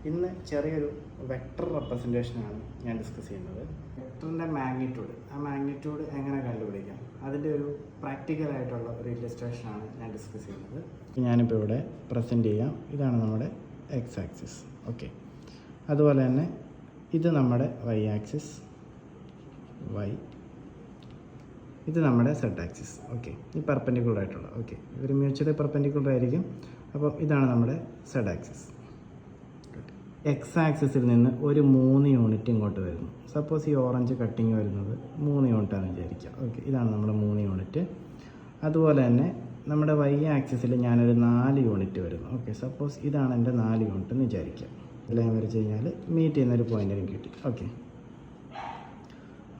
ഇന്ന് ചെറിയൊരു വെക്ടർ റെപ്രസെൻറ്റേഷനാണ് ഞാൻ ഡിസ്കസ് ചെയ്യുന്നത്. വെക്ടറിൻ്റെ മാഗ്നിറ്റ്യൂഡ്, ആ മാഗ്നിറ്റ്യൂഡ് എങ്ങനെ കണ്ടുപിടിക്കാം, അതിൻ്റെ ഒരു പ്രാക്ടിക്കലായിട്ടുള്ള ഒരു ഇല്ലസ്ട്രേഷനാണ് ഞാൻ ഡിസ്കസ് ചെയ്യുന്നത്. ഞാനിപ്പോൾ ഇവിടെ പ്രസൻറ്റ് ചെയ്യാം. ഇതാണ് നമ്മുടെ എക്സ് ആക്സിസ്. ഓക്കെ, അതുപോലെ തന്നെ ഇത് നമ്മുടെ വൈ ആക്സിസ്, വൈ, ഇത് നമ്മുടെ സെഡ് ആക്സിസ്. ഓക്കെ, ഈ പെർപെൻഡിക്കുലർ ആയിട്ടുള്ള, ഓക്കെ, ഇവർ മ്യൂച്വലി പെർപെൻഡിക്കുലർ ആയിരിക്കും. അപ്പോൾ ഇതാണ് നമ്മുടെ സെഡ് ആക്സിസ്. എക്സ് ആക്സിസിൽ നിന്ന് ഒരു 3 യൂണിറ്റ് ഇങ്ങോട്ട് വരുന്നു. സപ്പോസ് ഈ ഓറഞ്ച് കട്ടിങ് വരുന്നത് 3 യൂണിറ്റാണെന്ന് വിചാരിക്കുക. ഓക്കെ, ഇതാണ് നമ്മുടെ 3 യൂണിറ്റ്. അതുപോലെ തന്നെ നമ്മുടെ വൈ ആക്സിസിൽ ഞാനൊരു 4 യൂണിറ്റ് വരുന്നു. ഓക്കെ, സപ്പോസ് ഇതാണ് എൻ്റെ 4 യൂണിറ്റ് എന്ന് വിചാരിക്കുക. എല്ലാം വരച്ച് കഴിഞ്ഞാൽ മീറ്റ് ചെയ്യുന്നൊരു പോയിൻ്റ് എനിക്ക് കിട്ടി. ഓക്കെ,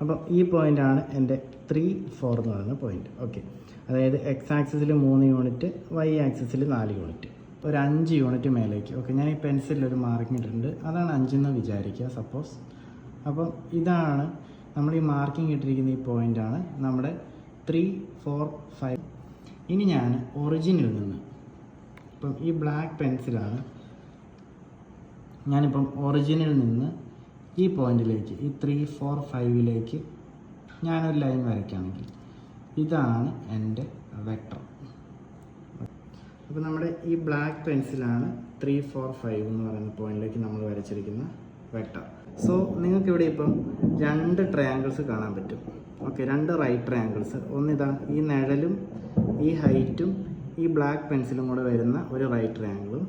അപ്പം ഈ പോയിൻ്റാണ് എൻ്റെ 3, 4 എന്ന് പറയുന്ന പോയിൻ്റ്. ഓക്കെ, അതായത് എക്സ് ആക്സിസിൽ 3 യൂണിറ്റ്, വൈ ആക്സിസിൽ 4 യൂണിറ്റ്, ഒരു 5 യൂണിറ്റ് മേലേക്ക്. ഓക്കെ, ഞാൻ ഈ പെൻസിലൊരു മാർക്കിംഗ് ഇട്ടിട്ടുണ്ട്, അതാണ് 5 എന്ന് വിചാരിക്കുക സപ്പോസ്. അപ്പം ഇതാണ് നമ്മൾ ഈ മാർക്കിംഗ് ഇട്ടിരിക്കുന്ന ഈ പോയിൻ്റാണ് നമ്മുടെ 3, 4, 5. ഇനി ഞാൻ ഒറിജിനിൽ നിന്ന്, ഇപ്പം ഈ ബ്ലാക്ക് പെൻസിലാണ്, ഞാനിപ്പം ഒറിജിനിൽ നിന്ന് ഈ പോയിന്റിലേക്ക്, ഈ 3, 4, 5ലേക്ക് ഞാനൊരു ലൈൻ വരയ്ക്കുകയാണെങ്കിൽ ഇതാണ് എൻ്റെ വെക്ടർ. അപ്പോൾ നമ്മുടെ ഈ ബ്ലാക്ക് പെൻസിലാണ് 3, 4, 5 എന്ന് പറയുന്ന പോയിന്റിലേക്ക് നമ്മൾ വരച്ചിരിക്കുന്ന വെക്ടർ. സോ നിങ്ങൾക്കിവിടെ ഇപ്പം 2 ട്രയാങ്കിൾസ് കാണാൻ പറ്റും. Okay, 2 right triangles. ഒന്നിതാ ഈ നിഴലും ഈ ഹൈറ്റും ഈ ബ്ലാക്ക് പെൻസിലും കൂടെ വരുന്ന ഒരു റൈറ്റ് ട്രയാങ്കിളും,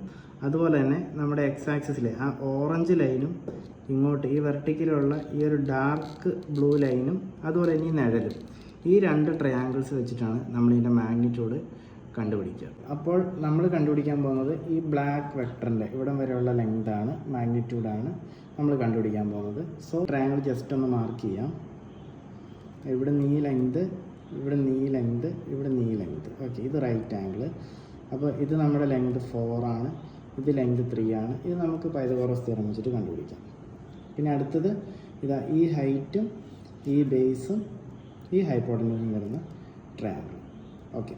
അതുപോലെ തന്നെ നമ്മുടെ എക്സ് ആക്സിസിലെ ആ ഓറഞ്ച് ലൈനും ഇങ്ങോട്ട് ഈ വെർട്ടിക്കലുള്ള ഈ ഒരു ഡാർക്ക് ബ്ലൂ ലൈനും, അതുപോലെ തന്നെ ഈ നിഴലും, ഈ 2 ട്രയാങ്കിൾസ് വെച്ചിട്ടാണ് നമ്മൾ ഇതിൻ്റെ മാഗ്നിറ്റ്യൂഡ് കണ്ടുപിടിക്കുക. അപ്പോൾ നമ്മൾ കണ്ടുപിടിക്കാൻ പോകുന്നത് ഈ ബ്ലാക്ക് വെക്ടറിൻ്റെ ഇവിടം വരെയുള്ള ലെങ്താണ്, മാഗ്നിറ്റ്യൂഡാണ് നമ്മൾ കണ്ടുപിടിക്കാൻ പോകുന്നത്. സോ ട്രയാങ്കിൾ ജസ്റ്റ് ഒന്ന് മാർക്ക് ചെയ്യാം. ഇവിടെ നീ ലെങ്ത്, ഇവിടെ നീ ലെങ്ത്, ഇവിടെ നീ ലെങ്ത്. ഓക്കെ, ഇത് റൈറ്റ് ആംഗിൾ. അപ്പോൾ ഇത് നമ്മുടെ ലെങ്ത് 4 ആണ്, ഇത് ലെങ്ത് 3 ആണ്. ഇത് നമുക്ക് പൈതഗോറസ് തിയറം വെച്ചിട്ട് കണ്ടുപിടിക്കാം. പിന്നെ അടുത്തത് ഇതാ ഈ ഹൈറ്റും ഈ ബേസും ഈ ഹൈപ്പോട്ടനസും വരുന്ന ട്രയാങ്കിൾ. ഓക്കെ.